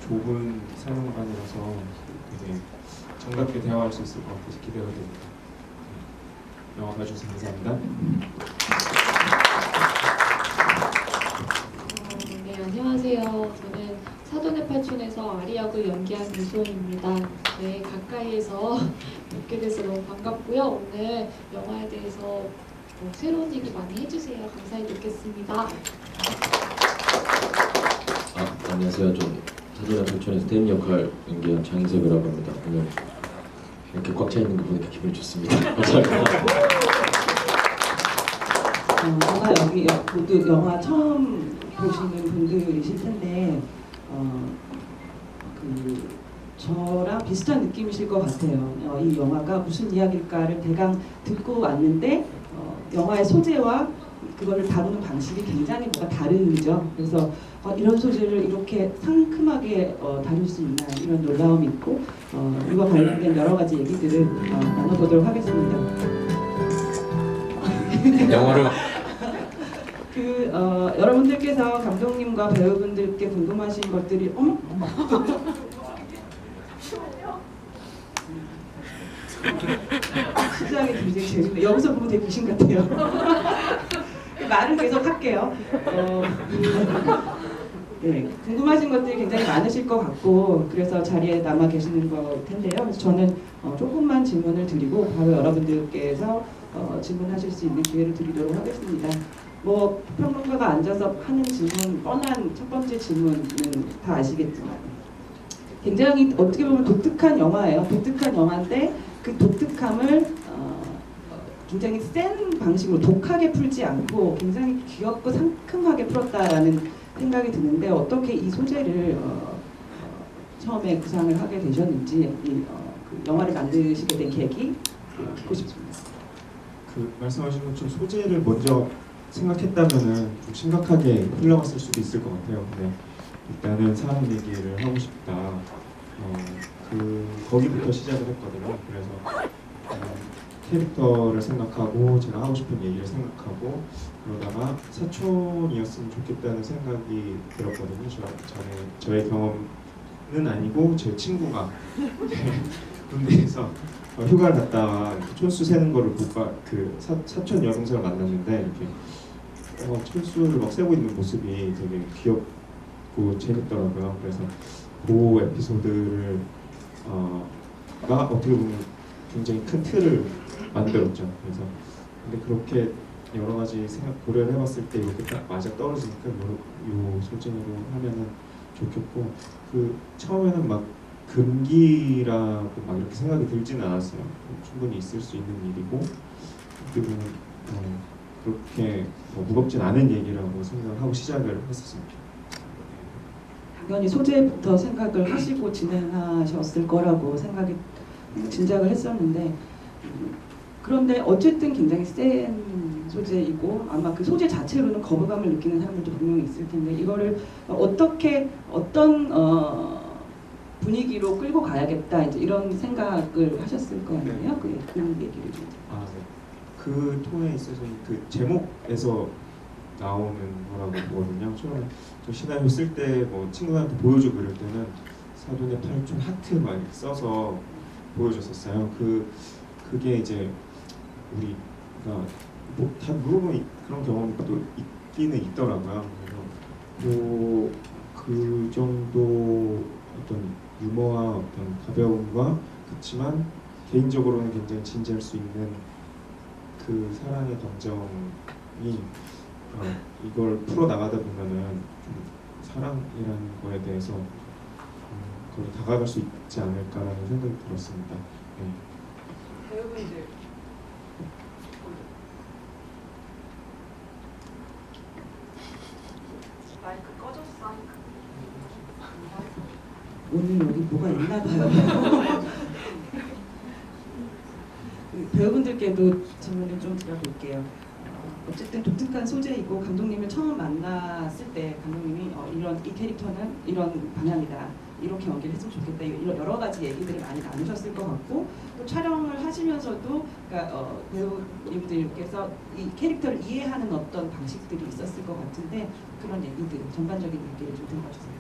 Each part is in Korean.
좁은 사용관이라서 되게 정답게 대화할 수 있을 것 같아서 기대가 됩니다. 영화 봐주셔서 감사합니다. 네, 안녕하세요. 저는 사돈의 팔촌에서 아리 역을 연기한 이소은입니다. 네, 가까이에서 뵙게 돼서 너무 반갑고요. 오늘 영화에 대해서 새로운 얘기 많이 해주세요. 감사히 듣겠습니다. 안녕하세요. 좀 사돈의 팔촌에서 대인 역할 연기한 장인섭이라고 합니다. 오늘 이렇게 꽉 차 있는 거 보니까 기분이 좋습니다. 감사합니다. 아마 여기 모두 영화 처음 보시는 분들이실 텐데 저랑 비슷한 느낌이실 것 같아요. 이 영화가 무슨 이야기일까를 대강 듣고 왔는데 영화의 소재와 그거를 다루는 방식이 굉장히 뭐가 다르죠. 그래서 이런 소재를 이렇게 상큼하게 다룰 수 있나 이런 놀라움이 있고 이와 관련된 여러 가지 얘기들을 나눠보도록 하겠습니다. 영화로 여러분들께서 감독님과 배우분들께 궁금하신 것들이 시작이 굉장히 재밌네. 여기서 보면 되게 귀신 같아요. 말은 계속 할게요. 네, 궁금하신 것들이 굉장히 많으실 것 같고 그래서 자리에 남아 계시는 것 텐데요. 그래서 저는 조금만 질문을 드리고 바로 여러분들께서 질문하실 수 있는 기회를 드리도록 하겠습니다. 뭐 평론가가 앉아서 하는 질문, 뻔한 첫 번째 질문은 다 아시겠지만 굉장히 어떻게 보면 독특한 영화예요. 독특한 영화인데 그 독특함을 굉장히 센 방식으로 독하게 풀지 않고 굉장히 귀엽고 상큼하게 풀었다라는 생각이 드는데 어떻게 이 소재를 처음에 구상을 하게 되셨는지 그 영화를 만드시게 된 계기 듣고 싶습니다. 말씀하신 것처럼 소재를 먼저 생각했다면은 좀 심각하게 흘러갔을 수도 있을 것 같아요. 근데 일단은 사람 얘기를 하고 싶다. 거기부터 시작을 했거든요. 그래서 캐릭터를 생각하고 제가 하고 싶은 얘기를 생각하고 그러다가 사촌이었으면 좋겠다는 생각이 들었거든요. 저의 경험은 아니고 제 친구가 군대에서 휴가를 갔다가 촌수 세는 거를 보고 사촌 여동생을 만났는데 이렇게 촌수를 막 세고 있는 모습이 되게 귀엽고 재밌더라고요. 그래서 그 에피소드를 가 어떻게 보면 굉장히 큰 틀을 만들었죠. 그래서 근데 그렇게 여러 가지 고려를 해봤을 때 이렇게 딱 맞아 떨어지니까 요 소재로 하면은 좋겠고 처음에는 막 금기라고 막 이렇게 생각이 들지는 않았어요. 충분히 있을 수 있는 일이고 그리고 그렇게 무겁진 않은 얘기라고 생각을 하고 시작을 했었습니다. 당연히 소재부터 생각을 하시고 진행하셨을 거라고 짐작을 했었는데 그런데 어쨌든 굉장히 센 소재이고 아마 그 소재 자체로는 거부감을 느끼는 사람들도 분명히 있을 텐데 이거를 어떤 분위기로 끌고 가야겠다 이제 이런 생각을 하셨을 거 아니에요? 그 얘기를 좀. 네. 그 톤에 있어서 그 제목에서 나오는 거라고 보거든요. 처음에 저 시나리오 쓸 때 뭐 친구한테 보여주고 이럴 때는 사돈의 팔촌 하트 막 이렇게 써서 보여줬었어요. 그게 이제 우리가 다 물어보면 그런 경험이 또 있기는 있더라고요. 그래서 그 정도 어떤 유머와 어떤 가벼움과 그렇지만 개인적으로는 굉장히 진지할 수 있는 그 사랑의 감정이 이걸 풀어 나가다 보면은 좀 사랑이라는 거에 대해서 거의 다가갈 수 있지 않을까라는 생각이 들었습니다. 네. 배우분들 마이크 꺼졌어. 오늘 여기 뭐가 있나 봐요. 배우분들께도 질문을 좀 드려볼게요. 어쨌든 독특한 소재이고 감독님을 처음 만났을 때 감독님이 이 캐릭터는 이런 방향이다. 이렇게 연기를 했으면 좋겠다. 이런 여러 가지 얘기들을 많이 나누셨을 것 같고 또 촬영을 하시면서도 그러니까 배우님들께서 이 캐릭터를 이해하는 어떤 방식들이 있었을 것 같은데 그런 얘기들 전반적인 얘기를 좀 들어봐주세요.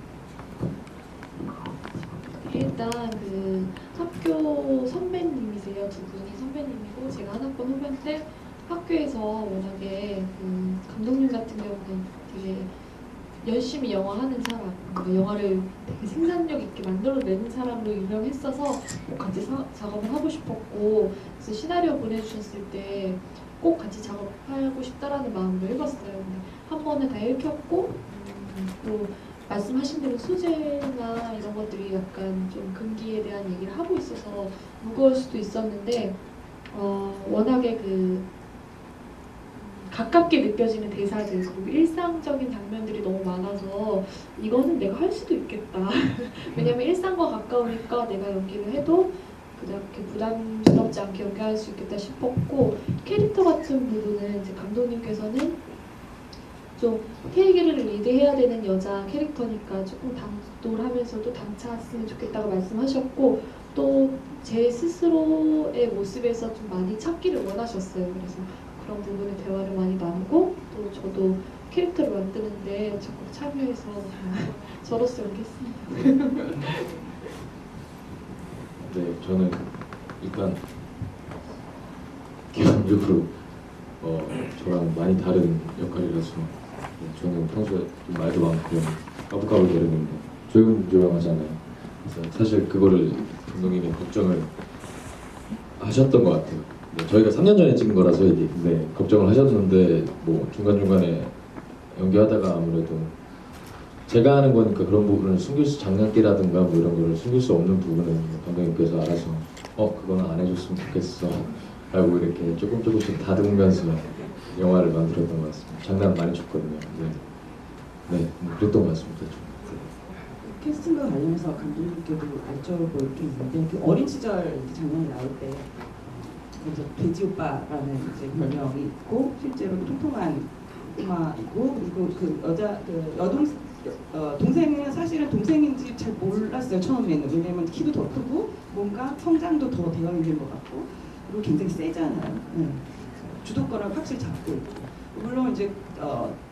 일단 그 학교 선배님이세요. 두 분이 선배님이고 제가 한 학번 후배인데 학교에서 워낙에 그 감독님 같은 경우는 되게 열심히 영화 하는 사람, 그러니까 영화를 되게 생산력 있게 만들어내는 사람으로 유명했어서 꼭 같이 작업을 하고 싶었고, 그래서 시나리오 보내주셨을 때 꼭 같이 작업하고 싶다라는 마음도 읽었어요. 근데 한 번에 다 읽혔고, 또 말씀하신 대로 소재나 이런 것들이 약간 좀 금기에 대한 얘기를 하고 있어서 무거울 수도 있었는데, 워낙에 그 가깝게 느껴지는 대사들 그리고 일상적인 장면들이 너무 많아서 이거는 내가 할 수도 있겠다. 왜냐면 일상과 가까우니까 내가 연기를 해도 그렇게 부담스럽지 않게 연기할 수 있겠다 싶었고, 캐릭터 같은 부분은 이제 감독님께서는 좀 혜이기를 리드해야 되는 여자 캐릭터니까 조금 당돌하면서도 당차았으면 좋겠다고 말씀하셨고, 또 제 스스로의 모습에서 좀 많이 찾기를 원하셨어요. 그래서 그런 부분에 대화를 많이 나누고, 또 저도 캐릭터를 만드는데 적극 참여해서 저로서 연기했습니다. 네, 저는 일단 기본적으로 저랑 많이 다른 역할이라서 저는 평소에 좀 말도 많고 까불까불거리는데 조용조용하잖아요. 그래서 사실 그거를 감독님이 걱정을 하셨던 것 같아요. 네, 저희가 3년 전에 찍은 거라서 이게 근데 걱정을 하셨는데 뭐 중간중간에 연기하다가 아무래도 제가 하는 거니까 그런 부분을 숨길 수 장난기라든가 뭐 이런 거를 숨길 수 없는 부분은 감독님께서 알아서 그거는 안 해줬으면 좋겠어 라고 이렇게 조금씩 다듬으면서 영화를 만들었던 것 같습니다. 장난 많이 쳤거든요. 네, 그랬던 것 같습니다. 캐스팅과 관련해서 감독님께도 여쭤볼 게 있는데, 그 어린 시절 장면이 나올 때 거기서 돼지 오빠라는 이제 별명이 있고 실제로 통통한 꼬마이고, 그리고 그 여자 동생은 사실은 동생인지 잘 몰랐어요 처음에는. 왜냐면 키도 더 크고 뭔가 성장도 더 되어 있는 것 같고, 그리고 굉장히 세잖아요. 주도권을 확실히 잡고 있고, 물론 이제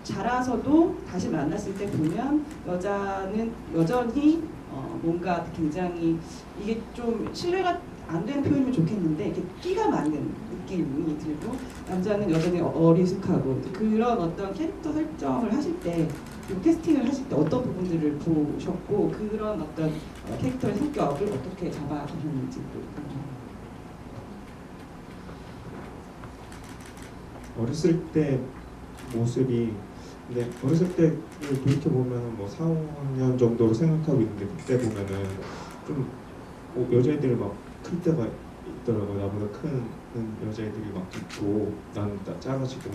자라서도 다시 만났을 때 보면 여자는 여전히 뭔가 굉장히, 이게 좀 신뢰가 안 되는 표현이면 좋겠는데 이렇게 끼가 많은 느낌이 들고, 남자는 여전히 어리숙하고, 그런 어떤 캐릭터 설정을 하실 때, 그리고 캐스팅을 하실 때 어떤 부분들을 보셨고, 그런 어떤 캐릭터의 성격을 어떻게 잡아가셨는지 궁금합니다. 어렸을 때 모습이, 근데 어렸을 때를 돌이켜 보면 뭐 4, 5학년 정도로 생각하고 있는데, 그때 보면은 좀 여자애들이 막 클 때가 있더라고요. 나보다 큰 여자애들이 막 있고 나는 작아지고,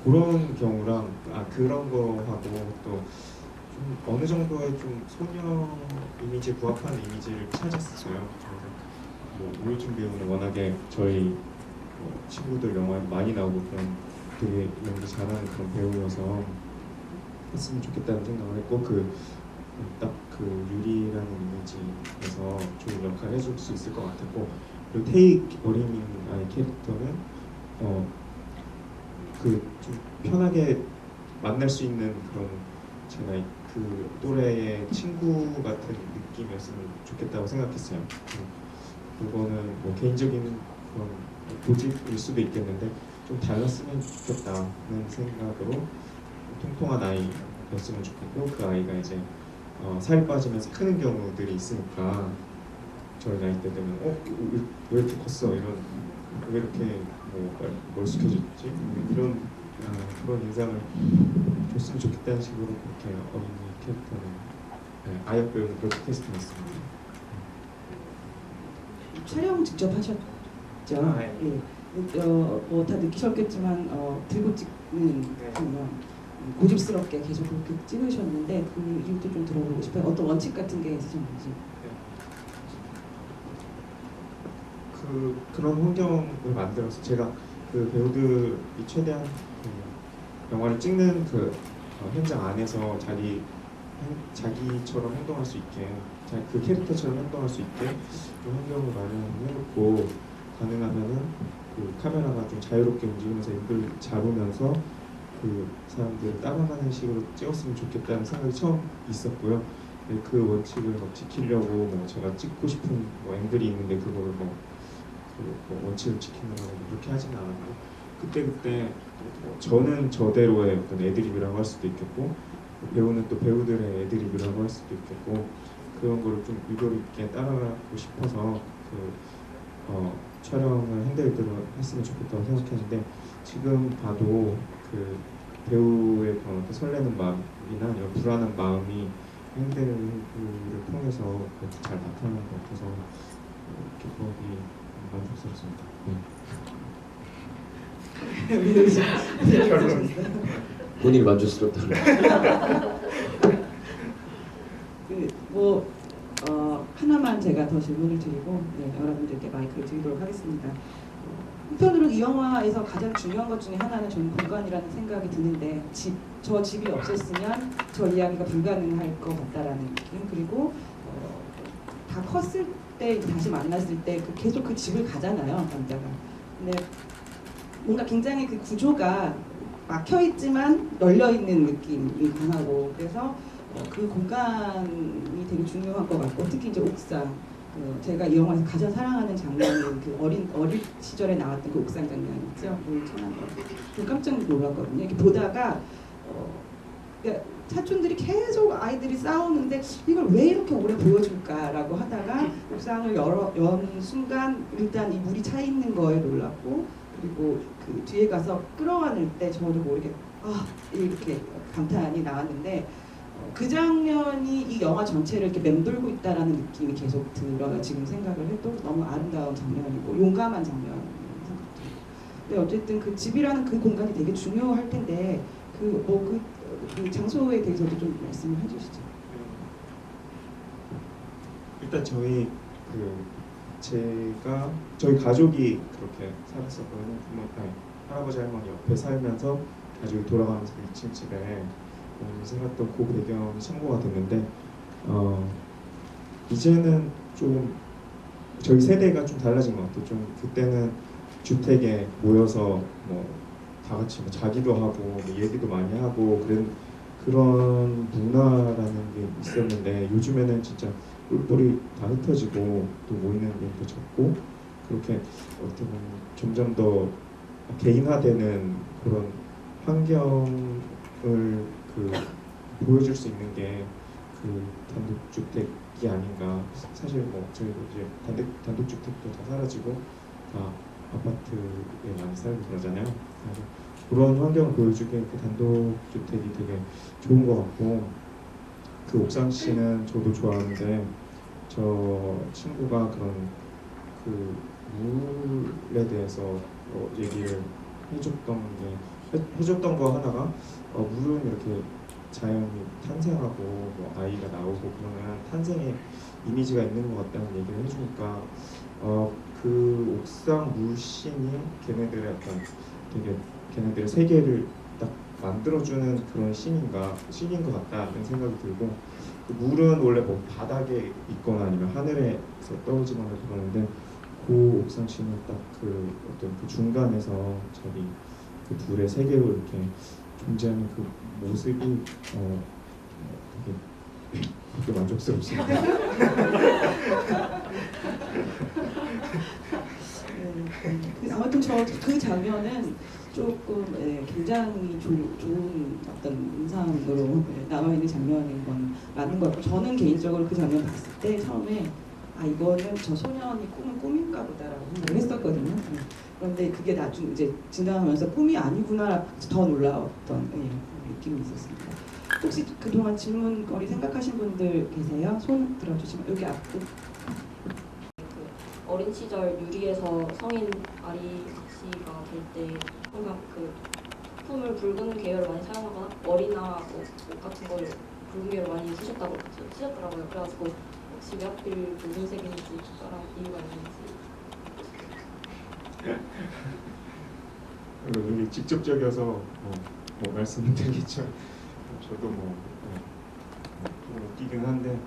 그런 경우랑 그런 거하고 또 좀 어느 정도의 좀 소녀 이미지에 부합하는 이미지를 찾았어요. 그래서 뭐 우효준 배우는 워낙에 저희 친구들 영화에 많이 나오고 그런 되게 연기 잘하는 그런 배우여서 했으면 좋겠다는 생각을 했고, 딱 그 유리라는 이미지에서 좋은 역할을 해줄 수 있을 것 같았고, 그리고 태희 어린이 아이 캐릭터는 그 좀 편하게 만날 수 있는 그런, 제가 그 또래의 친구 같은 느낌이었으면 좋겠다고 생각했어요. 그거는 뭐 개인적인 그런 고집일 수도 있겠는데 좀 달랐으면 좋겠다는 생각으로 통통한 아이였으면 좋겠고, 그 아이가 이제 살이 빠지면서 크는 경우들이 있으니까 저희 나이 때 되면 왜 이렇게 컸어, 이런, 왜 이렇게 멀쑥해졌지, 이런 그런 인상을 줬으면 좋겠다는 식으로 그렇게 어린이 캐릭터는 아역 배우는 그렇게 캐스팅했습니다. 촬영 직접 하셨죠? 예. 뭐 다 느끼셨겠지만 들고 찍는 장면 고집스럽게 계속 그렇게 찍으셨는데, 그 이유도 좀 들어보고 싶어요. 어떤 원칙 같은 게 있으셨는지. 그런 환경을 만들어서 제가 그 배우들이 최대한 영화를 찍는 그 현장 안에서 자기처럼 행동할 수 있게, 그 캐릭터처럼 행동할 수 있게 좀 환경을 마련해놓고, 가능하면은 그 카메라가 좀 자유롭게 움직이면서 앵글 잡으면서 그 사람들을 따라가는 식으로 찍었으면 좋겠다는 생각이 처음 있었고요. 네, 그 원칙을 막 지키려고 뭐 제가 찍고 싶은 뭐 앵글이 있는데 그거를 뭐 원칙을 지키느라고 그렇게 하지는 않았고 그때 뭐 저는 저대로의 어떤 애드립이라고 할 수도 있겠고 배우는 또 배우들의 애드립이라고 할 수도 있겠고 그런 거를 좀 유도리 있게 따라가고 싶어서 촬영을 핸들대로 했으면 좋겠다고 생각했는데 지금 봐도 그 배우의 그런 어떤 설레는 마음이나 이런 불안한 마음이 핸들을 통해서 그렇게 잘 나타나는 것 같아서 기법이 만족스럽습니다. 본인이 만족스럽다고. 하나만 제가 더 질문을 드리고 여러분들께 마이크를 드리도록 하겠습니다. 한편으로 이 영화에서 가장 중요한 것 중에 하나는 저는 공간이라는 생각이 드는데 저 집이 없었으면 저 이야기가 불가능할 것 같다라는 느낌 그리고 다 컸을 때 다시 만났을 때 계속 그 집을 가잖아요 남자가. 근데 뭔가 굉장히 그 구조가 막혀 있지만 열려 있는 느낌이 강하고 그래서 그 공간이 되게 중요한 것 같고 특히 이제 옥상 제가 이 영화에서 가장 사랑하는 장면은 그 어린 시절에 나왔던 그 옥상 장면 있죠. 물 천한 거. 그 깜짝 놀랐거든요. 이렇게 보다가 그러니까 사촌들이 계속 아이들이 싸우는데 이걸 왜 이렇게 오래 보여줄까라고 하다가 옥상을 연 순간 일단 이 물이 차 있는 거에 놀랐고 그리고 그 뒤에 가서 끌어안을 때 저도 모르게 이렇게 감탄이 나왔는데 그 장면이 이 영화 전체를 이렇게 맴돌고 있다라는 느낌이 계속 들어요. 지금 생각을 해도 너무 아름다운 장면이고 용감한 장면이라는 생각도 들고. 근데 어쨌든 그 집이라는 그 공간이 되게 중요할 텐데 그 장소에 대해서도 좀 말씀을 해주시죠. 일단 저희 가족이 그렇게 살았었거든요. 할아버지 할머니 옆에 살면서 가족이 돌아가면서 2층 집에 살았던 그 배경이 참고가 됐는데 이제는 좀 저희 세대가 좀 달라진 것 같아요. 좀 그때는 주택에 모여서 뭐 다 같이 뭐 자기도 하고 뭐 얘기도 많이 하고 그런 문화라는 게 있었는데 요즘에는 진짜 뿔뿔이 다 흩어지고 또 모이는 게 더 적고 그렇게 어떻게 보면 점점 더 개인화되는 그런 환경을 보여줄 수 있는 게 단독주택이 아닌가. 사실 뭐 저희도 이제 단독주택도 다 사라지고 다 아파트에 많이 살고 그러잖아요. 그래서 그런 환경을 보여주기에 단독주택이 되게 좋은 것 같고 그 옥상 씬은 저도 좋아하는데 저 친구가 그런 그 물에 대해서 얘기를 해줬던 거 하나가 물은 이렇게 자연이 탄생하고 뭐 아이가 나오고 그러면 탄생의 이미지가 있는 것 같다는 얘기를 해주니까 그 옥상 물씬이 걔네들의 세계를 딱 만들어주는 그런 씬인 것 같다는 생각이 들고 그 물은 원래 뭐 바닥에 있거나 아니면 하늘에서 떨어지거나 그러는데 그 옥상 씬은 딱 그 어떤 그 중간에서 자기 그 둘의 세계로 이렇게 존재하는 그 모습이 되게 만족스럽습니다. 아무튼 그 장면은 조금 굉장히 좋은 어떤 인상으로 남아있는 장면인 건 맞는 것 같고 저는 개인적으로 그 장면 봤을 때 처음에 이거는 저 소년이 꿈은 꿈인가 보다라고 생각을 했었거든요. 그런데 그게 나중에 이제 지나가면서 꿈이 아니구나 더 놀라웠던 느낌이 있었습니다. 혹시 그동안 질문거리 생각하신 분들 계세요? 손 들어주시면 여기 앞에. 어린 시절 유리에서 성인 아리 씨가 될 때 항상 그 품을 붉은 계열을 많이 사용하거나 머리나 옷 같은 걸 붉은 계열을 많이 쓰셨더라고요. 그래가지고 혹시 왜 하필 붉은색인지 특별한 이유가 있는지. 여기 직접적이어서 뭐 말씀을 드리겠죠. 저도 좀 웃기긴 한데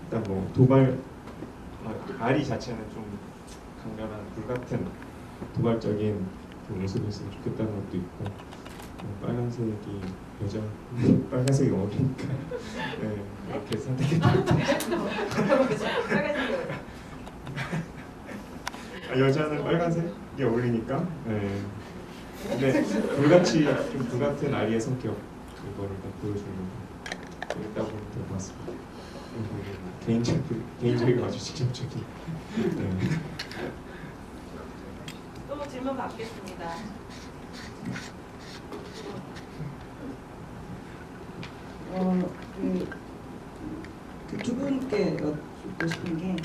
일단 아리 자체는 좀 강렬한 불같은 도발적인 그 모습이었으면 좋겠다는 것도 있고 빨간색이 여자, 빨간색이 어리니까 네, 이렇게 선택했다. 여자는 빨간색이 어울리니까. 네. 근데 불같이 좀 불같은 아리의 성격 이거를 다 보여주는 있다고 보면 될 것 같습니다. 개인적이고 아주 직접적인. 네. 또 질문 받겠습니다. 두 분께 여쭙고 싶은 게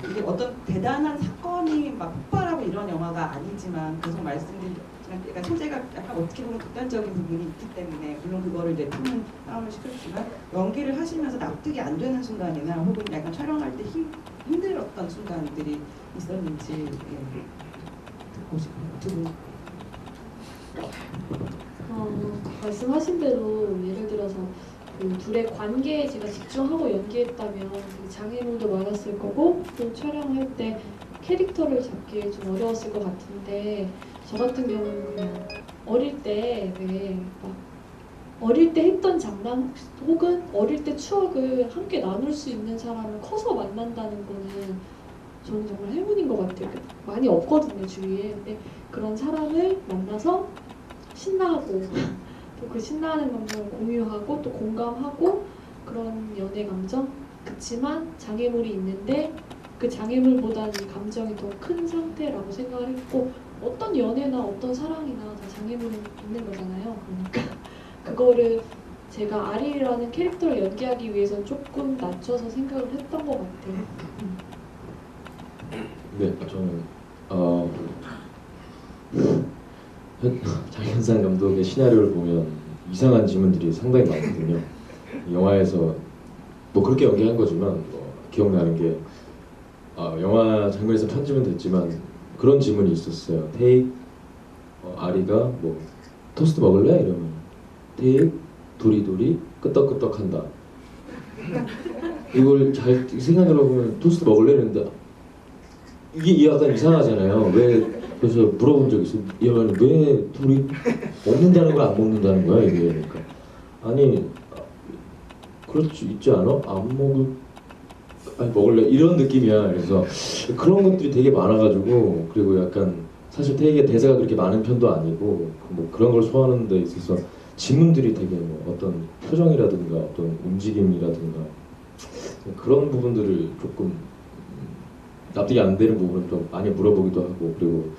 이게 어떤 대단한 사건이 막 폭발하고 이런 영화가 아니지만 계속 말씀드린 약간 소재가 약간 어떻게 보면 극단적인 부분이 있기 때문에 물론 그거를 이제 푸는 싸움을 시켰지만 연기를 하시면서 납득이 안 되는 순간이나 혹은 약간 촬영할 때 힘들었던 순간들이 있었는지 듣고 싶어요. 두 분. 말씀하신 대로 예를 들어서 그 둘의 관계에 제가 집중하고 연기했다면 그 장애물도 많았을 거고 또 촬영할 때 캐릭터를 잡기 좀 어려웠을 것 같은데 저 같은 경우는 그냥 어릴 때 어릴 때 했던 장난 혹은 어릴 때 추억을 함께 나눌 수 있는 사람을 커서 만난다는 거는 저는 정말 행운인 것 같아요. 많이 없거든요 주위에. 근데 그런 사람을 만나서 신나고 또 그 신나는 감정을 공유하고 또 공감하고 그런 연애 감정. 그치만 장애물이 있는데 그 장애물보다는 이 감정이 더 큰 상태라고 생각을 했고 어떤 연애나 어떤 사랑이나 다 장애물이 있는 거잖아요. 그러니까 그거를 제가 아리라는 캐릭터를 연기하기 위해서 조금 낮춰서 생각을 했던 것 같아요. 네, 저는 장현상 감독의 시나리오를 보면 이상한 지문들이 상당히 많거든요. 영화에서 뭐 그렇게 연기한 거지만 기억나는 게 영화 장면에서 편집은 됐지만 그런 지문이 있었어요. 테이크 아리가 뭐 토스트 먹을래? 이러면 테이크 도리도리 끄떡끄떡한다. 이걸 잘 생각을 해보면 토스트 먹을래? 이랬는데 이게 약간 이상하잖아요. 왜 그래서 물어본 적이 있어요. 얘는 왜 둘이 먹는다는 걸 안 먹는다는 거야 이게. 그러니까 아니 그렇지 있지 않아? 아니 먹을래 이런 느낌이야. 그래서 그런 것들이 되게 많아가지고 그리고 약간 사실 태희가 대사가 그렇게 많은 편도 아니고 뭐 그런 걸 소화하는 데 있어서 지문들이 되게 뭐 어떤 표정이라든가 어떤 움직임이라든가 그런 부분들을 조금 납득이 안 되는 부분을 좀 많이 물어보기도 하고 그리고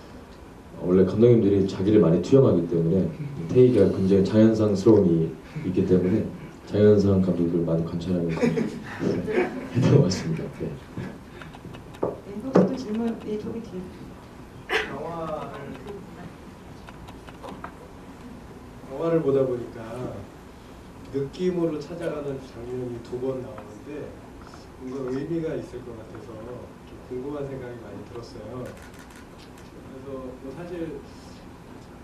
원래 감독님들이 자기를 많이 투영하기 때문에 태희가 굉장히 자연상스러움이 있기 때문에 자연상 감독들을 많이 관찰하면서 했던 것 같습니다. 네. 혹시 질문 저기 뒤에. 영화를 보다 보니까 느낌으로 찾아가는 장면이 2번 나오는데 뭔가 의미가 있을 것 같아서 좀 궁금한 생각이 많이 들었어요. 그래서 뭐 사실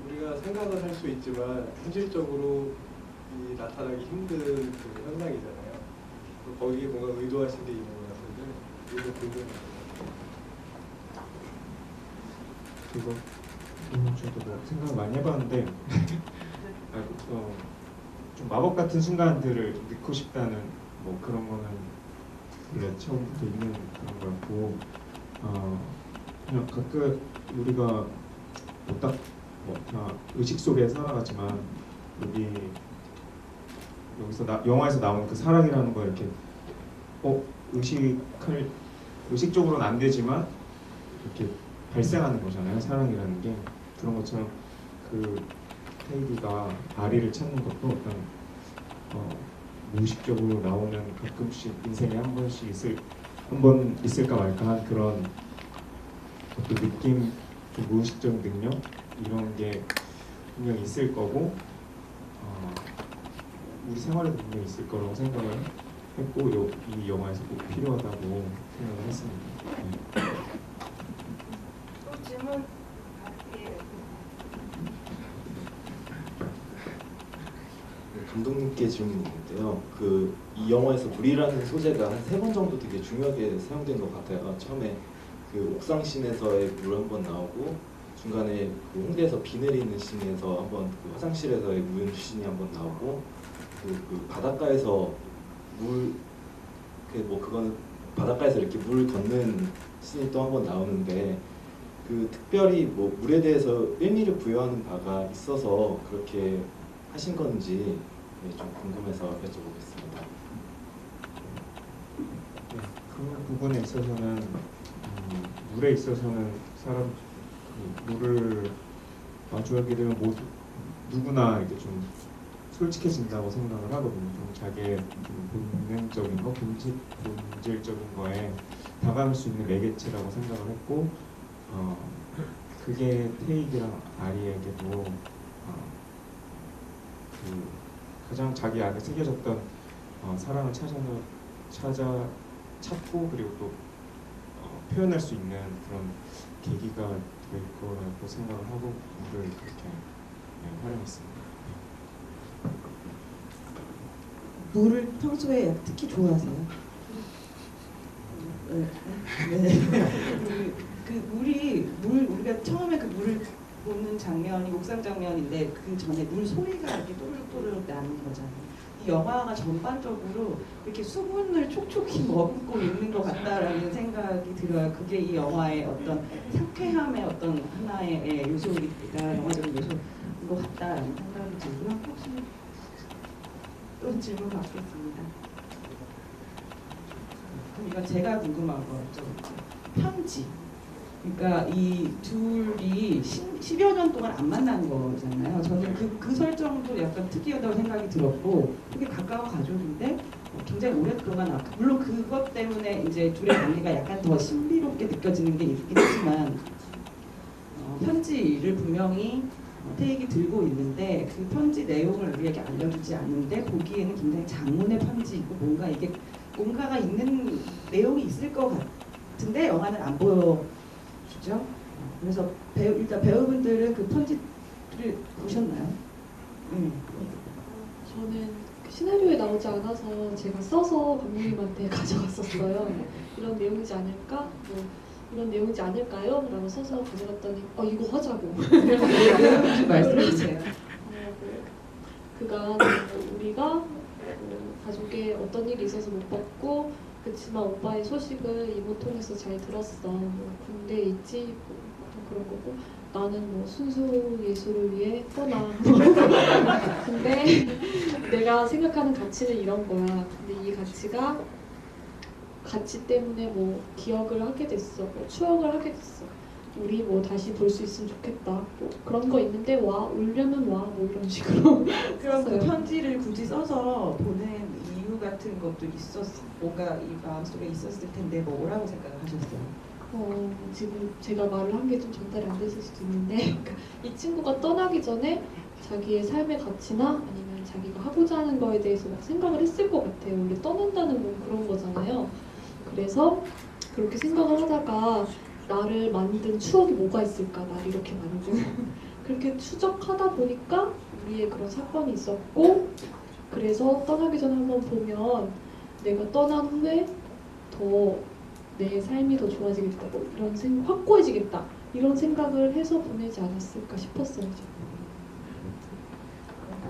우리가 생각은 할 수 있지만 현실적으로 나타나기 힘든 그 현상이잖아요. 거기에 뭔가 의도하신 게 있는 것 같은데 이거 궁금해요. 그거 저도 뭐 생각 많이 해봤는데 좀 마법 같은 순간들을 넣고 싶다는 뭐 그런 거는 원래 처음부터 있는 그런 거였고 그냥 가끔 우리가 다 의식 속에 살아가지만 여기서 영화에서 나오는 그 사랑이라는 거 이렇게 의식적으로는 안 되지만 이렇게 발생하는 거잖아요. 사랑이라는 게 그런 것처럼 그 테이디가 아리를 찾는 것도 어떤 무의식적으로 나오는 가끔씩 인생에 한 번 있을까 말까 한 그런 어떤 느낌, 좀 무의식적인 능력 이런 게 분명히 있을 거고 우리 생활에도 분명히 있을 거라고 생각을 했고 이 영화에서 꼭 필요하다고 생각을 했습니다. 네. 또 질문 감독님께 질문인데요. 이 영화에서 물이라는 소재가 한 3번 정도 되게 중요하게 사용된 것 같아요. 처음에 그 옥상신에서의 물 한 번 나오고 중간에 그 홍대에서 비 내리는 씬에서 한번 그 화장실에서의 문신이 한번 나오고 그 바닷가에서 그거는 바닷가에서 이렇게 물 걷는 씬이 또 한번 나오는데 그 특별히 뭐 물에 대해서 의미를 부여하는 바가 있어서 그렇게 하신 건지 좀 궁금해서 여쭤보겠습니다. 네, 그 부분에 있어서는 물에 있어서는 사람 물을 마주하게 되면 모두 누구나 이렇게 좀 솔직해진다고 생각을 하거든요. 좀 자기의 좀 본능적인 거, 본질적인 거에 다가갈 수 있는 매개체라고 생각을 했고, 그게 테이크랑 아리에게도 그 가장 자기 안에 새겨졌던 사랑을 찾고 그리고 또 표현할 수 있는 그런 계기가 될 거라고 생각을 하고 물을 그렇게 활용했습니다. 물을 평소에 특히 좋아하세요? 네. 우리가 처음에 그 물을 보는 장면이 옥상 장면인데 그 전에 물 소리가 이렇게 또르륵 나는 거잖아요. 이 영화가 전반적으로 이렇게 수분을 촉촉히 머금고 있는 것 같다라는 생각이 들어요. 그게 이 영화의 어떤 상쾌함의 어떤 하나의 요소이다, 영화적인 요소인 것 같다라는 생각이 들고요. 혹시 또 질문 받겠습니다. 그럼 이건 제가 궁금한 거죠. 편지. 그러니까 이 둘이 10여 년 동안 안 만난 거잖아요. 저는 그 설정도 약간 특이하다고 생각이 들었고, 되게 가까운 가족인데 굉장히 오랫동안 물론 그것 때문에 이제 둘의 관계가 약간 더 신비롭게 느껴지는 게 있긴 하지만 편지를 분명히 태익이 들고 있는데 그 편지 내용을 우리에게 알려주지 않는데 보기에는 굉장히 장문의 편지이고 뭔가가 있는 내용이 있을 것 같은데 영화는 안 보여주죠. 그래서 일단 배우분들은 그 편지를 보셨나요? 저는 그 시나리오에 나오지 않아서 제가 써서 감독님한테 가져갔었어요. 이런 내용이지 않을까? 뭐 이런 내용이지 않을까요? 라고 써서 가져갔더니 이거 하자고. 좀 말씀해 주세요. 그간 우리가 가족에 어떤 일이 있어서 못 봤고 그치만 오빠의 소식을 이모 통해서 잘 들었어. 뭐 군대에 있지 뭐 그런 거고 나는 뭐 순수 예술을 위해 떠나. 근데 내가 생각하는 가치는 이런 거야. 근데 이 가치 때문에 뭐 기억을 하게 됐어. 뭐 추억을 하게 됐어. 우리 뭐 다시 볼 수 있으면 좋겠다. 뭐 그런 거 있는데 울려면 뭐 이런 식으로. 그럼 그 편지를 굳이 써서 보낸 이유 같은 것도 뭔가 이 마음속에 있었을 텐데 뭐라고 생각하셨어요? 지금 제가 말을 한 게 좀 전달이 안 됐을 수도 있는데 그러니까 이 친구가 떠나기 전에 자기의 삶의 가치나 아니면 자기가 하고자 하는 거에 대해서 막 생각을 했을 것 같아요. 원래 떠난다는 건 그런 거잖아요. 그래서 그렇게 생각을 하다가 나를 만든 추억이 뭐가 있을까? 나를 이렇게 만든 그렇게 추적하다 보니까 우리의 그런 사건이 있었고 그래서 떠나기 전에 한번 보면 내가 떠난 후에 더 내 삶이 더 좋아지겠다, 뭐 이런 확고해지겠다 이런 생각을 해서 보내지 않았을까 싶었어요.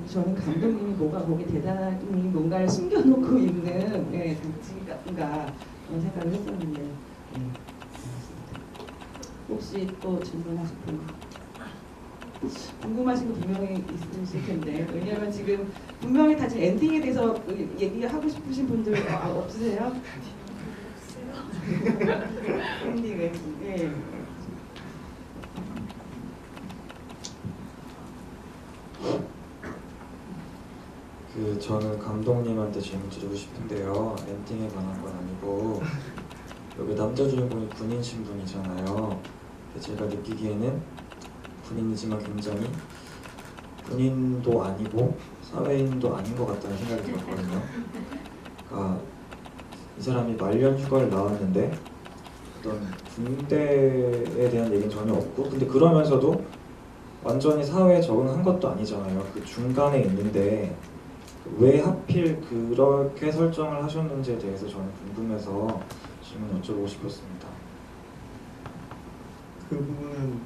저는 감독님이 거기 대단히 뭔가를 숨겨놓고 있는 장치가 그런 생각을 했었는데 혹시 또 질문하실 분 궁금하신 거 분명히 있으실 텐데 왜냐하면 지금 분명히 다 지금 엔딩에 대해서 얘기하고 싶으신 분들 없으세요? 엔딩. 저는 감독님한테 질문 드리고 싶은데요. 엔딩에 관한 건 아니고 여기 남자 주인공이 군인 신분이잖아요. 근데 제가 느끼기에는 군인이지만 굉장히 군인도 아니고 사회인도 아닌 것 같다는 생각이 들었거든요. 그러니까 이 사람이 말년 휴가를 나왔는데 어떤 군대에 대한 얘기는 전혀 없고 근데 그러면서도 완전히 사회에 적응한 것도 아니잖아요. 그 중간에 있는데 왜 하필 그렇게 설정을 하셨는지에 대해서 저는 궁금해서 질문 여쭤보고 싶었습니다. 그 부분은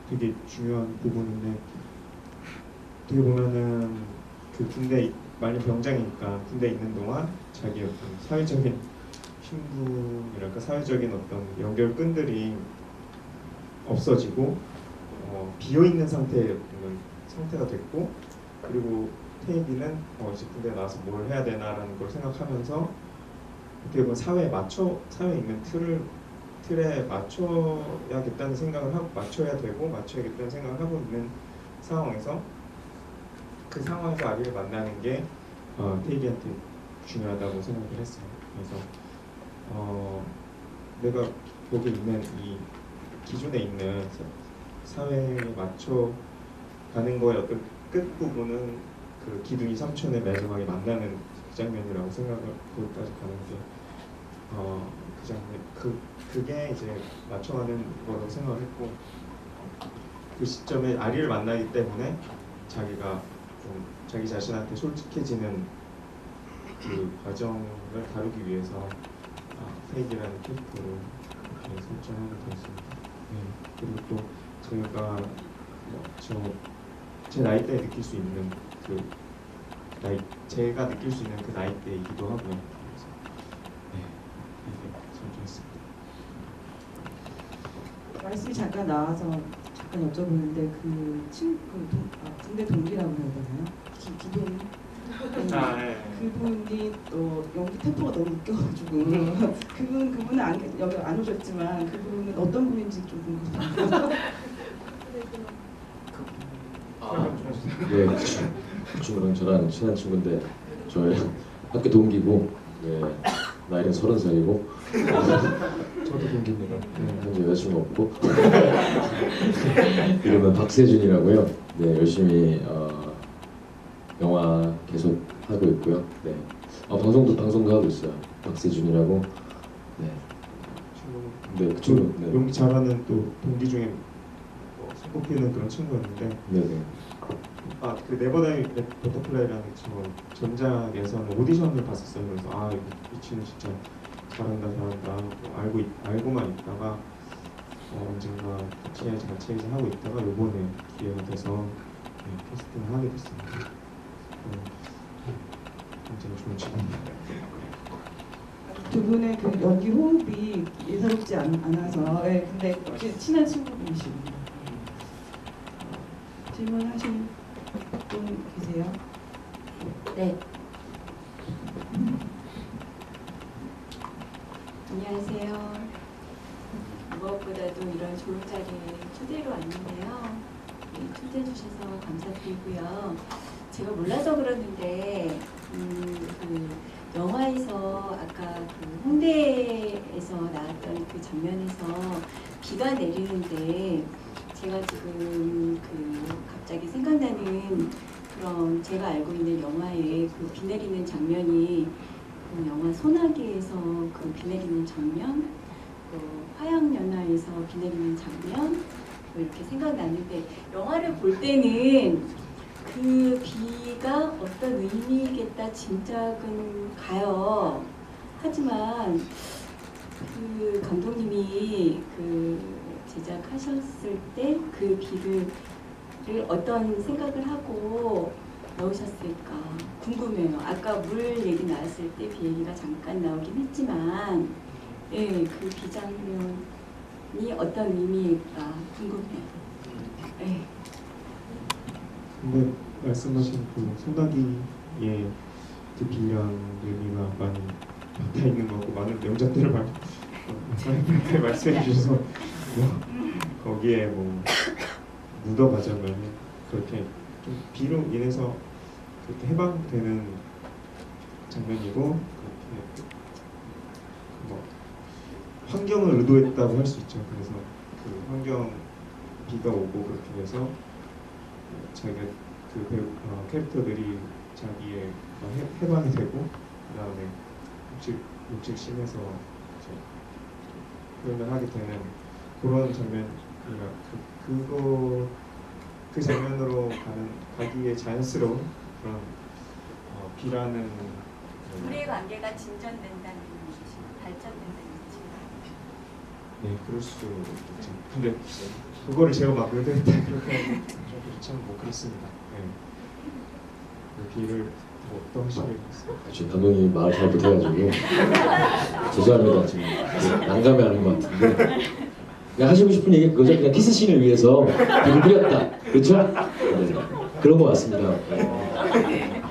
되게 중요한 부분인데 어떻게 보면은 그 군대 말년 병장이니까 군대 있는 동안 자기 어떤 사회적인 신분이랄까 사회적인 어떤 연결끈들이 없어지고 비어 있는 상태가 됐고 그리고 태익이는 이제 군대 나와서 뭘 해야 되나라는 걸 생각하면서 어떻게 보면 사회에 있는 틀에 맞춰야겠다는 생각을 하고 맞춰야겠다는 생각을 하고 있는 상황에서 그 상황에서 아리를 만나는 게 태익이한테 중요하다고 생각을 했어요. 그래서 내가 거기 있는 이 기존에 있는 사회에 맞춰 가는 거의 어떤 끝 부분은 그 기둥이 삼촌의 마지막에 만나는 그 장면이라고 생각을 거기까지 가는데 그 장면 그게 이제 맞춰가는 거라고 생각을 했고 그 시점에 아리를 만나기 때문에 자기가 좀 자기 자신한테 솔직해지는 그 과정을 다루기 위해서 태익이라는 캐릭터를 이렇게 설정하게 되었습니다. 네. 그리고 또 제가 제 나이대에 느낄 수 있는 제가 느낄 수 있는 그 나이대이기도 하고요. 그래서 네, 이렇게 설정했습니다. 말씀이 잠깐 나와서 잠깐 여쭤보는데 군대 동기라고 해야 되나요? 기동 네. 그분이 또 연기 템포가 너무 웃겨가지고 그분은 여기 안 오셨지만 그분은 어떤 분인지 좀 궁금해요. 네, 그 친구랑 저랑 친한 친구인데 저희 학교 동기고 나이는 30살이고 저도 동기입니다. 현재 여자친구 없고 이름은 박세준이라고요. 네, 열심히 영화 계속 하고 있고요. 네, 방송도 하고 있어요. 박세준이라고. 네, 그 친구. 네. 연기 잘하는 또 동기 중에 손꼽히는 그런 친구였는데 네네. 그 네버다이 버터플라이라는 친구 전작에서는 오디션을 봤었어요. 그래서 이 친구 진짜 잘한다 알고만 있다가 언젠가 같이 해야지 하고 있다가 요번에 기회가 돼서 캐스팅을 하게 됐습니다. 굉장히 좋은 친구입니다. 두 분의 그 연기 호흡이 예사롭지 않아서 근데 역시 친한 친구분이십니다. 질문하신 분 계세요? 네. 안녕하세요. 무엇보다도 이런 좋은 자리에 초대로 왔는데요. 초대해 주셔서 감사드리고요. 제가 몰라서 그러는데 그 영화에서 아까 그 홍대에서 나왔던 그 장면에서 비가 내리는데 제가 지금 갑자기 생각나는 그런 제가 알고 있는 영화의 그 비 내리는 장면이 그 영화 소나기에서 그 비 내리는 장면, 화양연화에서 비 내리는 장면 이렇게 생각나는데 영화를 볼 때는 그 비가 어떤 의미겠다 짐작은 가요. 하지만 그 감독님이 제작하셨을 때 그 비를 어떤 생각을 하고 넣으셨을까 궁금해요. 아까 물 얘기 나왔을 때 비 얘기가 잠깐 나오긴 했지만 그 비 장면이 어떤 의미일까 궁금해요. 근데 말씀하신 그 소나기의 그 빌려한 의미가 많이 박혀 있는 거고 많은 명작들을 말씀해 주셔서 거기에 묻어가자면 그렇게 좀 비로 인해서 그렇게 해방되는 장면이고 그렇게 환경을 의도했다고 할 수 있죠. 그래서 그 환경 비가 오고 그렇게 해서 자기가 캐릭터들이 자기의 해방이 되고 그다음에 육질 심해서 표현을 하게 되는 그런 장면이라 그 장면으로 가기에 자연스러운 그런 비라는 둘의 관계가 진전된다는 얘기죠. 발전된다는 얘기죠. 네, 그럴 수 있죠. 근데 그거를 제가 막 의도했다 그렇게 하면 좀 그렇지만 뭐 그렇습니다. 네. 그 비를 뭐 어떤 식으로 했어요? 지금 감독님이 말을 잘 못해가지고 죄송합니다. 지금 난감해하는 것 같은데 그냥 하시고 싶은 얘기 그거죠. 그냥 키스씬을 위해서 비를 뿌렸다. 그렇죠? 네. 그런 것 같습니다. 네.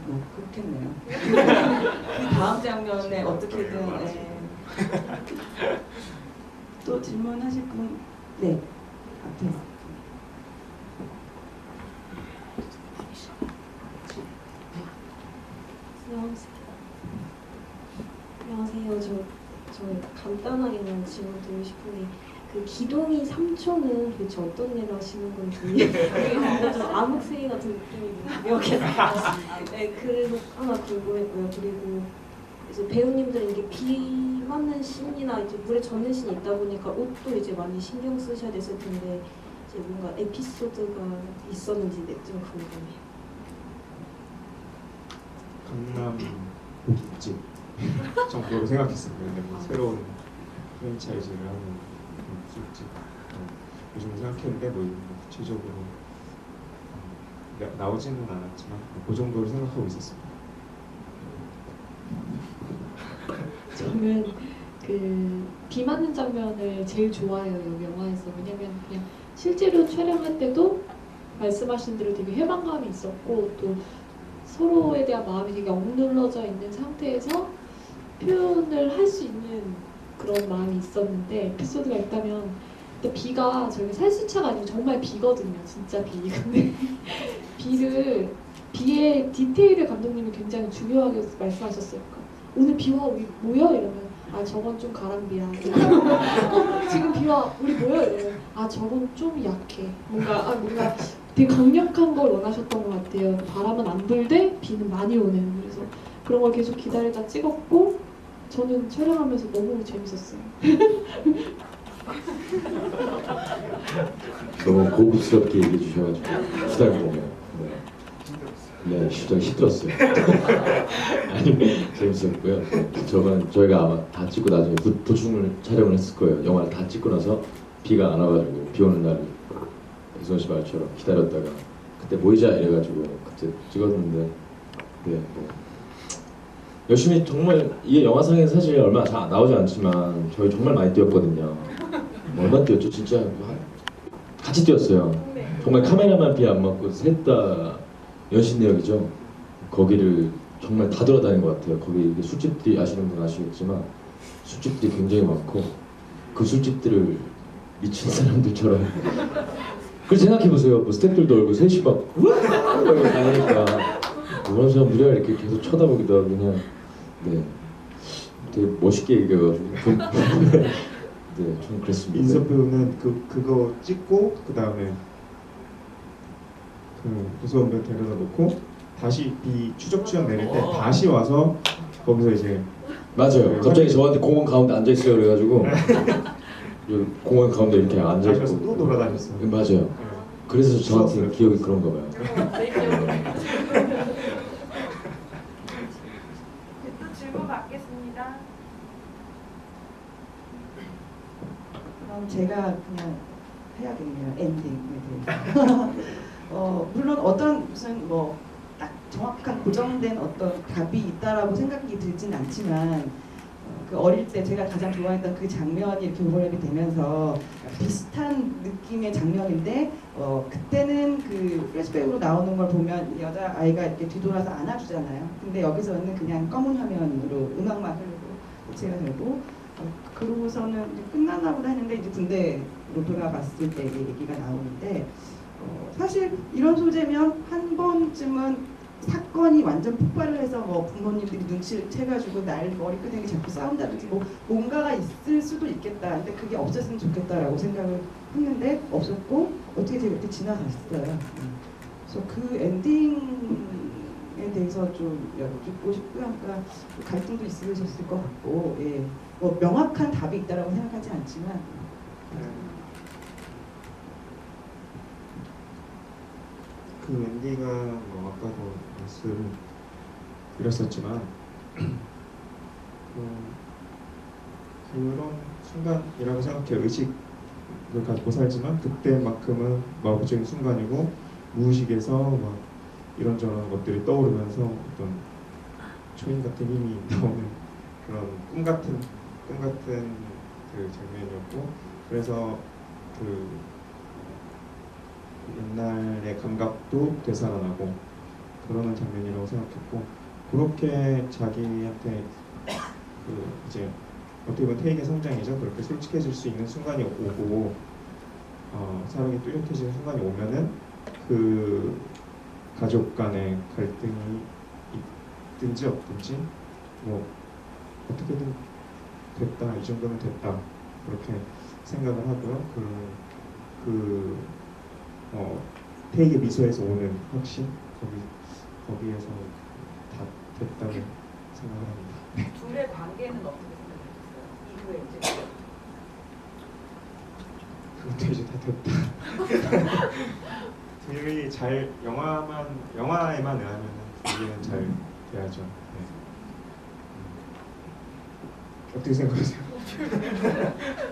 뭐 그렇겠네요. 그 다음 장면에 어떻게든 또 질문하실 분, 네, 앞에. 안녕하세요. 저 간단하게만 질문 드리고 싶은데 그 기동이 3초는 도대체 어떤 일을 하시는 건지 뭔가 좀 암흑세계 같은 느낌이 묘해서 네, 그래서 하나 궁금했고요. 그리고 이제 배우님들은 이게 비 맞는 씬이나 이제 물에 젖는 씬이 있다 보니까 옷도 이제 많이 신경 쓰셔야 됐을 텐데 이제 뭔가 에피소드가 있었는지 좀 궁금해요. 강남 고깃집 정도로 생각했습니다. 근데 뭐 새로운 프랜차이즈를 하는 술집 요즘 생각했는데 뭐 구체적으로 나오지는 않았지만 그 정도로 생각하고 있었습니다. 저는 그 비 맞는 장면을 제일 좋아해요, 여기 영화에서. 왜냐면 그냥 실제로 촬영할 때도 말씀하신 대로 되게 해방감이 있었고 또 서로에 대한 마음이 되게 억눌러져 있는 상태에서 표현을 할 수 있는 그런 마음이 있었는데 에피소드가 있다면 근데 비가 저희가 살수차가 아니고 정말 비거든요. 진짜 비. 근데 비의 디테일을 감독님이 굉장히 중요하게 말씀하셨어요. 그러니까 오늘 비와 우리 모여? 이러면 아 저건 좀 가랑비야. 지금 비와 우리 모여? 이러면 아 저건 좀 약해. 뭔가 되게 강력한 걸 원하셨던 것 같아요. 바람은 안 불되 비는 많이 오는. 그래서 그런 걸 계속 기다리다 찍었고 저는 촬영하면서 너무 재밌었어요. 너무 고급스럽게 얘기해 주셔가지고 후달리네요. 네, 힘들었어요. 아니 재밌었고요. 저희가 아마 다 찍고 나중에 보충을 촬영을 했을 거예요. 영화를 다 찍고 나서 비가 안 와가지고 비 오는 날 이선 씨 말처럼 기다렸다가 그때 모이자 이래가지고 그때 찍었는데 네, 뭐 열심히 정말 이게 영화상에 사실 얼마 잘 나오지 않지만 저희 정말 많이 뛰었거든요. 얼마 뛰었죠? 진짜 같이 뛰었어요. 정말 카메라만 비 안 맞고 셋 다 연신내역이죠. 거기를 정말 다 돌아다닌 것 같아요. 거기 이게 술집들이 아시는 분 아시겠지만 술집들이 굉장히 많고 그 술집들을 미친 사람들처럼 그래서 생각해보세요. 뭐 스태프들도 얼굴 셋이 막 우와 이러고 다니니까 그런 사람들이 이렇게 계속 쳐다보기도 하고 그냥 네 되게 멋있게 얘기해가지고 네 좀 그랬습니다. 인섭 배우는 그거 찍고 그 다음에 그 구소원배 데려다 놓고 다시 비 추적 취한 내릴 때 다시 와서 거기서 이제 맞아요. 갑자기 저한테 공원 가운데 앉아 있어요 그래가지고 여기 공원 가운데 이렇게 앉아 다시 있고 와서 또 돌아다녔어요. 맞아요. 그래서 저한테 기억이 그런가 봐요. 또 질문 받겠습니다. 그럼 제가 그냥 해야겠네요. 엔딩에 대해서. 물론 어떤 무슨 뭐 딱 정확한 고정된 어떤 답이 있다라고 생각이 들진 않지만 그 어릴 때 제가 가장 좋아했던 그 장면이 이렇게 오버랩이 되면서 비슷한 느낌의 장면인데 그때는 그 플래시백으로 나오는 걸 보면 여자 아이가 이렇게 뒤돌아서 안아주잖아요. 근데 여기서는 그냥 검은 화면으로 음악만 흐르고 제가 되고 그러고서는 이제 끝났나 보다 했는데 이제 군대로 돌아갔을 때 얘기가 나오는데 사실 이런 소재면 한 번쯤은 사건이 완전 폭발을 해서 뭐 부모님들이 눈치를 채가지고 날 머리끄댕이 잡고 싸운다든지 뭐 뭔가가 있을 수도 있겠다. 근데 그게 없었으면 좋겠다라고 생각을 했는데 없었고 어떻게 이렇게 지나갔어요. 그래서 그 엔딩에 대해서 좀 여쭙고 싶고요. 그러니까 갈등도 있으셨을 것 같고, 예. 뭐 명확한 답이 있다라고 생각하지 않지만. 그 엔딩은 뭐 아까도 말씀드렸었지만 그런 순간이라고 생각해요. 의식을 갖고 살지만 그때만큼은 마법적인 순간이고 무의식에서 막 이런저런 것들이 떠오르면서 어떤 초인 같은 힘이 나오는 그런 꿈 같은 그 장면이었고, 그래서 그 옛날의 감각도 되살아나고 그러는 장면이라고 생각했고, 그렇게 자기한테 그 이제 어떻게 보면 테이크의 성장이죠. 그렇게 솔직해질 수 있는 순간이 오고 사랑이 뚜렷해지는 순간이 오면은 그 가족 간의 갈등이 있든지 없든지 뭐 어떻게든 됐다, 이 정도면 됐다, 그렇게 생각을 하고요. 테이크의 미소에서 오는 확신, 거기에서 다 됐다고 생각을 합니다. 둘의 관계는 어떻게 생각하셨어요? 이후에 이제 그것도 이제 다 됐다. 둘이 잘 영화에만 의하면 둘이는 잘 돼야죠. 네. 어떻게 생각하세요?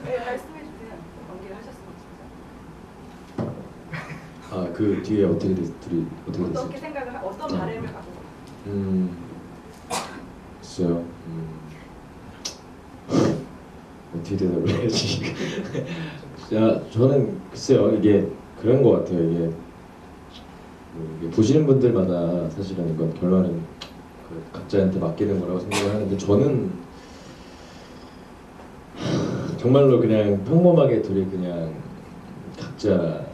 네, 말씀해 주세요. 관계를 하셨으면 좋겠어요. 그 뒤에 어떻게 둘이 어떻게 어떻게 됐을지. 생각을 어떤 바람을 갖고 글쎄요. 어떻게 대답을 해야지. 야, 저는 글쎄요, 이게 그런 것 같아요. 이게 보시는 분들마다 사실은 이건 결론은 그 각자한테 맡기는 거라고 생각을 하는데, 저는 정말로 그냥 평범하게 둘이 그냥 각자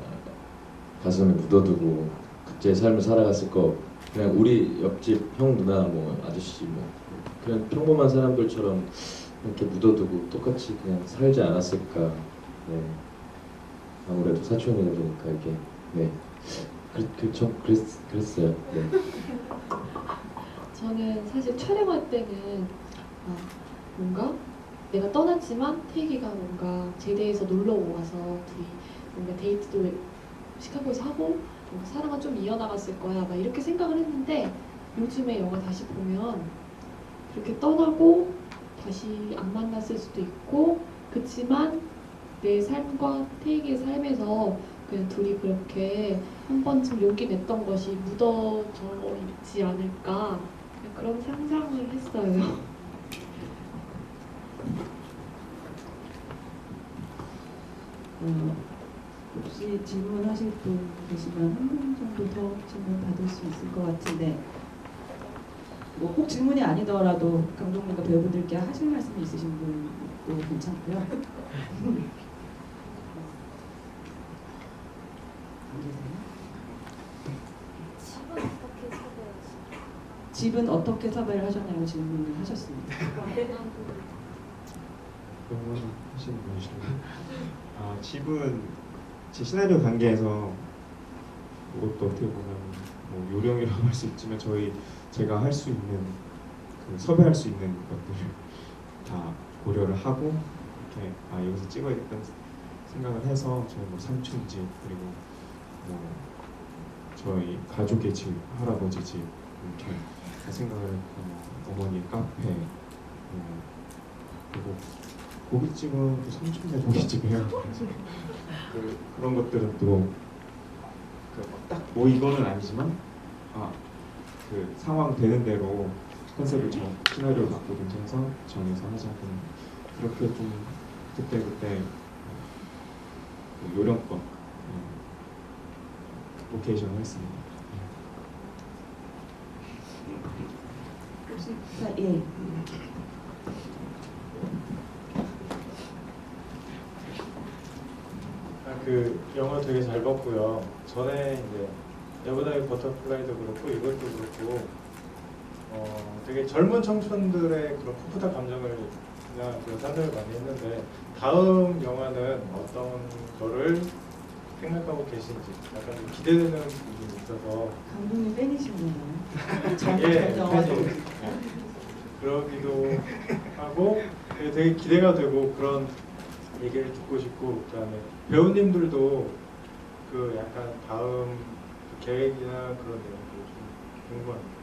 가슴에 묻어두고 각자의 삶을 살아갔을 거, 그냥 우리 옆집 형 누나 뭐 아저씨 뭐 그냥 평범한 사람들처럼 이렇게 묻어두고 똑같이 그냥 살지 않았을까. 네. 아무래도 사촌이다 보니까 이게 네. 그랬어요. 네. 저는 사실 촬영할 때는 뭔가 내가 떠났지만 태기가 뭔가 제대에서 놀러 와서 둘이 뭔가 데이트도 시카고에서 하고 뭔가 사랑은 좀 이어나갔을 거야 막 이렇게 생각을 했는데, 요즘에 영화 다시 보면 그렇게 떠나고 다시 안 만났을 수도 있고, 그치만 내 삶과 태기의 삶에서 그냥 둘이 그렇게 한 번쯤 용기 냈던 것이 묻어져 있지 않을까, 그런 상상을 했어요. 혹시 질문하실 분 계시면 한 분 정도 더 질문 받을 수 있을 것 같은데, 뭐 꼭 질문이 아니더라도 감독님과 배우분들께 하실 말씀이 있으신 분도 괜찮고요. 안 계세요? 집은 어떻게 섭외를 하셨나요? 질문을 하셨습니다. 영화 하시는 분이시군요. 집은 제 시나리오 단계에서 이것도 어떻게 보면 뭐 요령이라고 할 수 있지만 제가 할 수 있는 섭외할 수 있는 것들을 다 고려를 하고 이렇게 여기서 찍어야겠다는 생각을 해서 저희 뭐 삼촌집, 그리고 뭐 저희 가족의 집, 할아버지 집 이렇게 다 생각을 했고, 어머니 카페, 그리고 고깃집은 또 삼촌네 고깃집이에요. 그런 것들은 또 딱 뭐 이거는 아니지만 그 상황 되는 대로 컨셉을 시나리오를 바꾸든지 해서 정해서 하자고, 그렇게 좀 그때 요령껏 로케이션을 했습니다. 혹시 예. 그 영화 되게 잘 봤고요. 전에 이제 에버다이 버터플라이도 그렇고 이것도 그렇고 되게 젊은 청춘들의 그런 풋풋한 감정을 그냥 그 상상을 많이 했는데, 다음 영화는 어떤 거를 생각하고 계신지 약간 좀 기대되는 부분이 있어서. 감독님 팬이시구나. 예, 그러기도 하고 되게 기대가 되고, 그런 얘기를 듣고 싶고, 그다음에 배우님들도 그 약간 다음 그 계획이나 그런 내용도 좀 궁금합니다.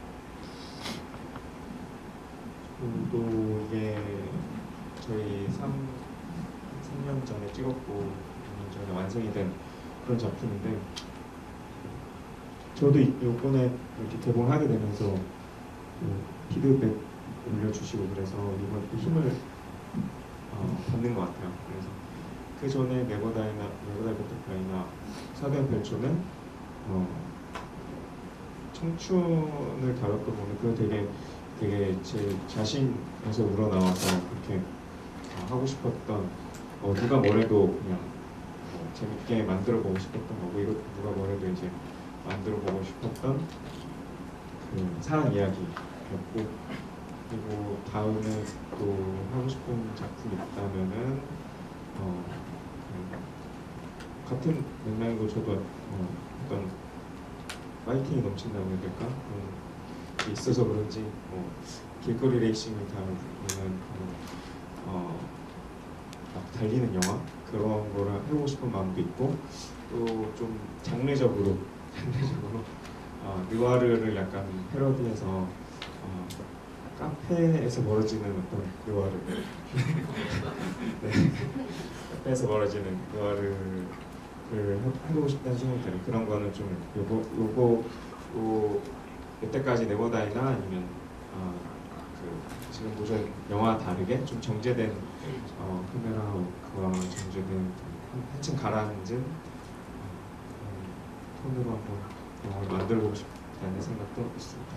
찍었고 전에 완성이 된 그런 작품인데 저도 요번에 이렇게 개봉하게 되면서 피드백 올려주시고 그래서 이번 또 힘을 받는 것 같아요. 그래서 그 전에 네버다이 버터플라이나 사도의 별초는 청춘을 다뤘던 거는 그 되게 제 자신에서 우러나와서 그렇게 하고 싶었던 누가 뭐래도 그냥 재밌게 만들어 보고 싶었던 거고 이거 누가 뭐래도 이제 만들어 보고 싶었던 그 사랑 이야기였고 그리고 다음에 또 하고 싶은 작품이 있다면은 같은 맥락이고 저도 어떤 파이팅이 넘친다고 해야 될까? 그런 게 있어서 그런지 길거리 레이싱을 다루는 막 달리는 영화 그런 거를 해보고 싶은 마음도 있고 또 좀 장르적으로 느와르를 약간 패러디해서 카페에서 벌어지는 어떤 느와르 네. 카페에서 벌어지는 느와르를 해보고 싶다는 생각이 들어요. 그런 거는 좀 요거 여태까지 네버다이나 아니면 그 지금 보신 영화 다르게 좀 정제된 카메라와 정제된 한층 가라앉은 톤으로 한번 영화를 만들고 싶다는 생각도 있습니다.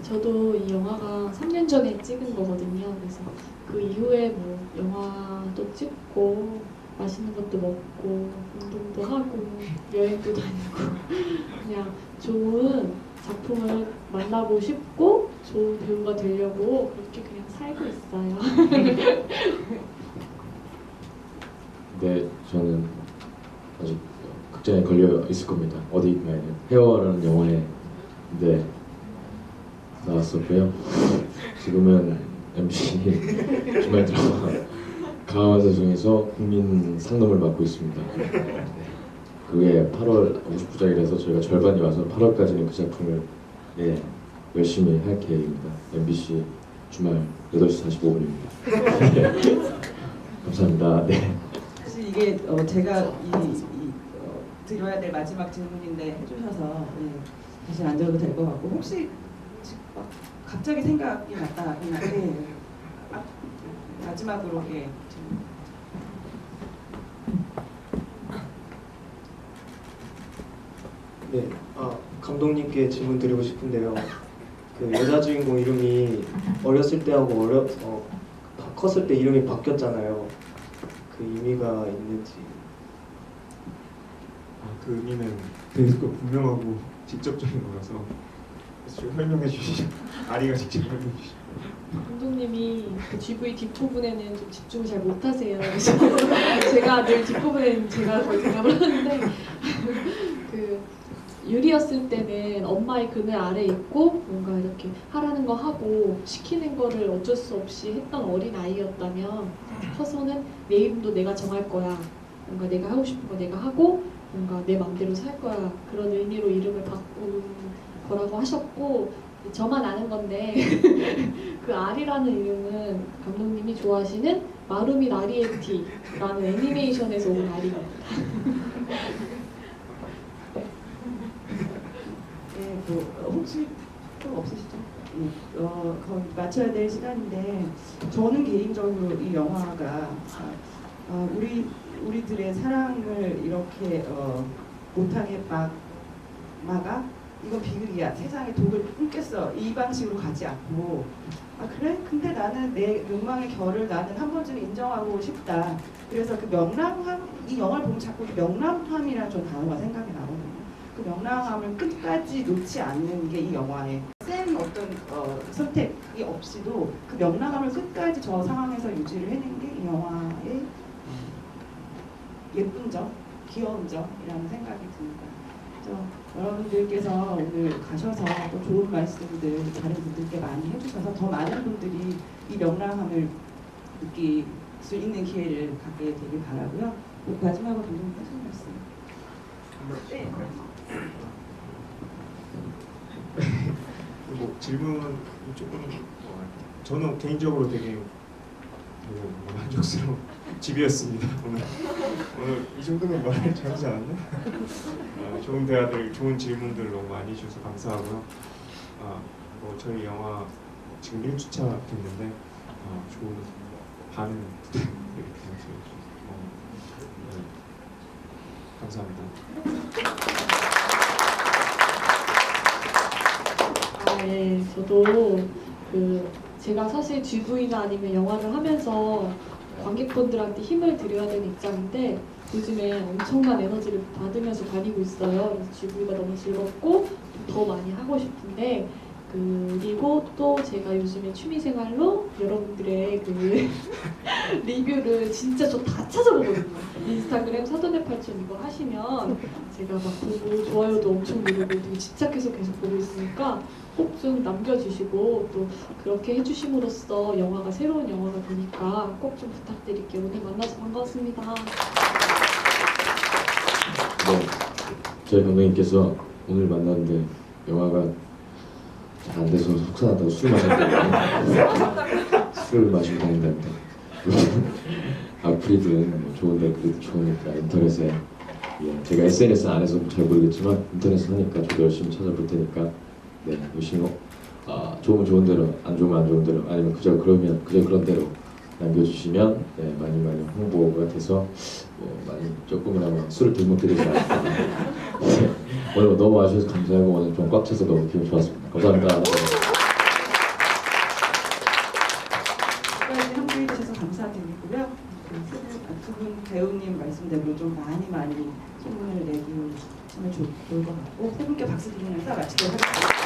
저도 이 영화가 3년 전에 찍은 거거든요. 그래서 그 이후에 뭐 영화도 찍고 맛있는 것도 먹고 운동도 하고 여행도 다니고 그냥 좋은 작품을 만나고 싶고 좋은 배우가 되려고 그렇게 그냥 살고 있어요. 네, 저는 아직 극장에 걸려 있을 겁니다. 어디 있나요? 헤어라는 영화에 네 나왔었고요. 지금은 MBC 주말 드라마 강화사 중에서 국민 상놈을 맡고 있습니다. 그게 8월 59장이라서 저희가 절반이 와서 8월까지는 그 작품을 열심히 할 계획입니다. MBC 주말 8시 45분입니다. 감사합니다. 네. 사실 이게 제가 드려야 될 마지막 질문인데 해주셔서 다시 안 드려도 될 것 같고 혹시 막 갑자기 생각이 났다 그냥 마지막으로 네, 감독님께 질문 드리고 싶은데요. 그 여자 주인공 이름이 어렸을 때하고 컸을 때 이름이 바뀌었잖아요. 그 의미가 있는지. 그 의미는 되게 분명하고 직접적인 거라서 좀 설명해 주시죠. 아리가 직접 설명해 주시죠. 감독님이 그 GV 뒷부분에는 좀 집중을 잘 못하세요. 그래서 제가 늘 뒷부분에는 제가 거의 대답을 하는데 그 유리였을 때는 엄마의 그늘 아래 있고 뭔가 이렇게 하라는 거 하고 시키는 거를 어쩔 수 없이 했던 어린 아이였다면 커서는 내 이름도 내가 정할 거야. 뭔가 내가 하고 싶은 거 내가 하고 뭔가 내 마음대로 살 거야. 그런 의미로 이름을 바꾼 거라고 하셨고 저만 아는 건데 그 아리라는 이름은 감독님이 좋아하시는 마루미 아리에티라는 애니메이션에서 온 아리입니다. 혹시 또 없으시죠? 거의 맞춰야 될 시간인데 저는 개인적으로 이 영화가 우리들의 사랑을 이렇게 못하게 막아 이건 비극이야 세상에 독을 뿜겠어 이 방식으로 가지 않고 그래? 근데 나는 내 욕망의 결을 나는 한 번쯤 인정하고 싶다. 그래서 그 명랑함 이 영화를 보면 자꾸 명랑함이라는 좀 단어가 생각이 나거든요. 그 명랑함을 끝까지 놓지 않는 게 이 영화의 센 어떤 선택이 없이도 그 명랑함을 끝까지 저 상황에서 유지를 해낸 게 이 영화의 예쁜 점, 귀여운 점이라는 생각이 듭니다. 그래서 여러분들께서 오늘 가셔서 또 좋은 말씀들 다른 분들께 많이 해주셔서 더 많은 분들이 이 명랑함을 느낄 수 있는 기회를 갖게 되길 바라고요. 마지막으로 감독님 하신 말씀. 네. 뭐 질문 조금 저는 개인적으로 되게 되게 뭔가 만족스러운 집이었습니다. 오늘 이 정도면 말을 잘하지 않았나? 좋은 대화들, 좋은 질문들 너무 많이 주셔서 감사하고요. 뭐 저희 영화 지금 1주차 됐는데 좋은 반응 부탁드릴게요. 네. 감사합니다. 네, 저도 제가 사실 GV나 아니면 영화를 하면서 관객분들한테 힘을 드려야 되는 입장인데 요즘에 엄청난 에너지를 받으면서 다니고 있어요. 그래서 GV가 너무 즐겁고 더 많이 하고 싶은데 그리고 또 제가 요즘에 취미생활로 여러분들의 리뷰를 진짜 저 다 찾아보거든요. 인스타그램 사돈의 팔촌 이거 하시면 제가 막 보고 좋아요도 엄청 누르고 되게 집착해서 계속 보고 있으니까 꼭 좀 남겨주시고 또 그렇게 해주심으로써 영화가 새로운 영화가 되니까 꼭 좀 부탁드릴게요. 오늘 만나서 반가웠습니다. 네, 저희 감독님께서 오늘 만났는데 영화가 잘 안 돼서 속상하다고 술 마셨다고 술을 마시고 다닌답니다. 악플이든 뭐 좋은데 그래도 좋으니까 인터넷에 제가 SNS 안 해서 잘 모르겠지만 인터넷에 하니까 저도 열심히 찾아볼 테니까 네 열심히 좋으면 좋은 대로 안 좋으면 안 좋은 대로 아니면 그저 그런 대로 남겨주시면 네, 많이 홍보가 돼서 많이 조금이나마 술을 덜 먹게 되지 않을까. 네, 오늘 너무 와주셔서 감사하고 오늘 좀 꽉 차서 너무 기분 좋았습니다. 감사합니다. 끝까지 함께해 주셔서 감사드리고요. 두 분 배우님 말씀대로 좀 많이 소문을 내주시면 좋을 것 같고 세 분께 박수 드리면서 마치도록 하겠습니다.